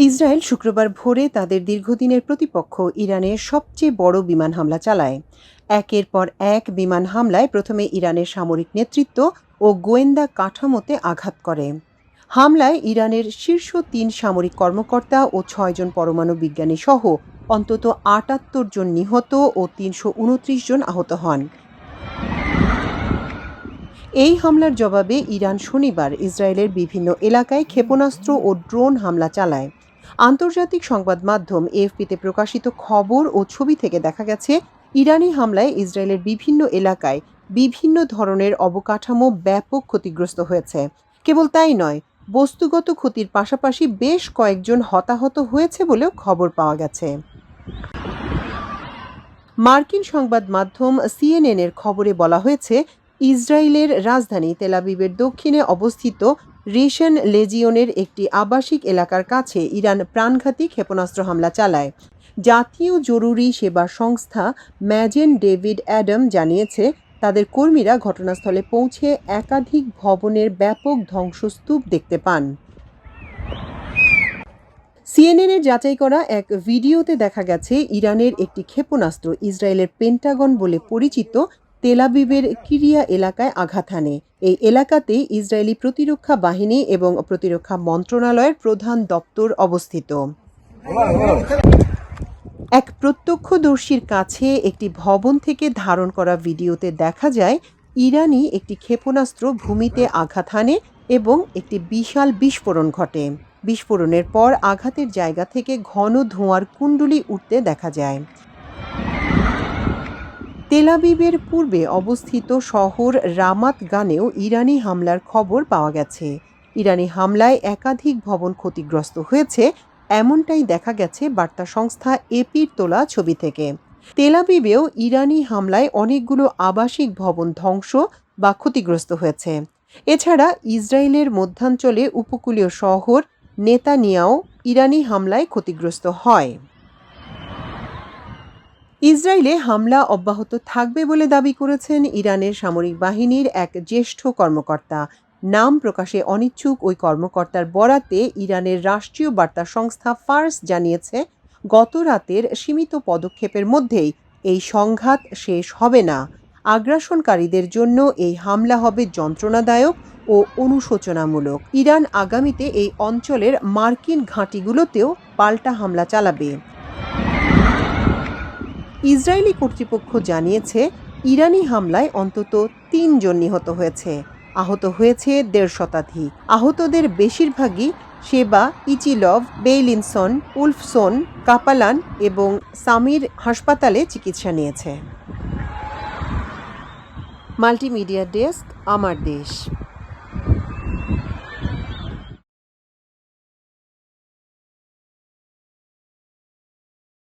Israel শুক্রবার ভোরে তাদের দীর্ঘদিনের প্রতিপক্ষ ইরানের সবচেয়ে বড় বিমান হামলা চালায়। একের পর এক বিমান হামলায় প্রথমে ইরানের সামরিক নেতৃত্ব ও গোয়েন্দা কাঠামোতে আঘাত করে। হামলায় ইরানের শীর্ষ ৩ সামরিক কর্মকর্তা ও ৬ জন পরমাণু বিজ্ঞানী সহ অন্তত ৭৮ জন নিহত ও ৩২৯ জন আহত হন। এই হামলার জবাবে ইরান শনিবার ইসরায়েলের বিভিন্ন এলাকায় ক্ষেপণাস্ত্র ও ড্রোন হামলা চালায়। আন্তর্জাতিক সংবাদ মাধ্যম এএফপিতে প্রকাশিত খবর ও ছবি থেকে দেখা গেছে, ইরানি হামলায় ইসরায়েলের বিভিন্ন এলাকায় বিভিন্ন ধরনের অবকাঠামো ব্যাপক ক্ষতিগ্রস্ত হয়েছে। কেবল তাই নয়, বস্তুগত ক্ষতির পাশাপাশি বেশ কয়েকজন হতাহত হয়েছে বলেও খবর পাওয়া গেছে। মার্কিন সংবাদ মাধ্যম সিএনএনের খবরে বলা হয়েছে, ইসরায়েলের রাজধানী তেল আবিবের দক্ষিণে অবস্থিত রেশন লেজিয়নের একটি আবাসিক এলাকার কাছে ইরান প্রাণঘাতী ক্ষেপণাস্ত্র হামলা চালায়। জাতীয় জরুরি সেবা সংস্থা ম্যাজেন ডেভিড অ্যাডাম জানিয়েছে, তাদের কর্মীরা ঘটনাস্থলে পৌঁছে একাধিক ভবনের ব্যাপক ধ্বংসস্তূপ দেখতে পান। সিএনএনের যাচাই করা এক ভিডিওতে দেখা গেছে, ইরানের একটি ক্ষেপণাস্ত্র ইসরায়েলের পেন্টাগন বলে পরিচিত তেল আবিবের কিরিয়া এলাকায় আঘাত হানে। এই এলাকাতেই ইসরায়েলি প্রতিরক্ষা বাহিনী এবং প্রতিরক্ষা মন্ত্রণালয়ের প্রধান দপ্তর অবস্থিত। এক প্রত্যক্ষদর্শীর কাছে একটি ভবন থেকে ধারণ করা ভিডিওতে দেখা যায়, ইরানি একটি ক্ষেপণাস্ত্র ভূমিতে আঘাত হানে এবং একটি বিশাল বিস্ফোরণ ঘটে। বিস্ফোরণের পর আঘাতের জায়গা থেকে ঘন ধোঁয়ার কুণ্ডলী উঠতে দেখা যায়। তেল আবিবের পূর্বে অবস্থিত শহর রামাত গানেও ইরানি হামলার খবর পাওয়া গেছে। ইরানি হামলায় একাধিক ভবন ক্ষতিগ্রস্ত হয়েছে, এমনটাই দেখা গেছে বার্তা সংস্থা এপির তোলা ছবি থেকে। তেল আবিবেও ইরানি হামলায় অনেকগুলো আবাসিক ভবন ধ্বংস বা ক্ষতিগ্রস্ত হয়েছে। এছাড়া ইসরায়েলের মধ্যাঞ্চলে উপকূলীয় শহর নেতানিয়াও ইরানি হামলায় ক্ষতিগ্রস্ত হয়। ইসরায়েলে হামলা অব্যাহত থাকবে বলে দাবি করেছেন ইরানের সামরিক বাহিনীর এক জ্যেষ্ঠ কর্মকর্তা। নাম প্রকাশে অনিচ্ছুক ওই কর্মকর্তার বরাতে ইরানের রাষ্ট্রীয় বার্তা সংস্থা ফার্স জানিয়েছে, গত রাতের সীমিত পদক্ষেপের মধ্যেই এই সংঘাত শেষ হবে না। আগ্রাসনকারীদের জন্য এই হামলা হবে যন্ত্রণাদায়ক ও অনুশোচনামূলক। ইরান আগামীতে এই অঞ্চলের মার্কিন ঘাঁটিগুলোতেও পাল্টা হামলা চালাবে। ইসরায়েলি কর্তৃপক্ষ জানিয়েছে, ইরানি হামলায় অন্তত ৩ জন নিহত হয়েছে, আহত হয়েছে ১৫০ শতাধিক। আহতদের বেশিরভাগই শেবা, ইচিলভ, বেইলিনসন, উলফসন, কাপালান এবং সামির হাসপাতালে চিকিৎসা নিয়েছে। মাল্টিমিডিয়া ডেস্ক, আমার দেশ।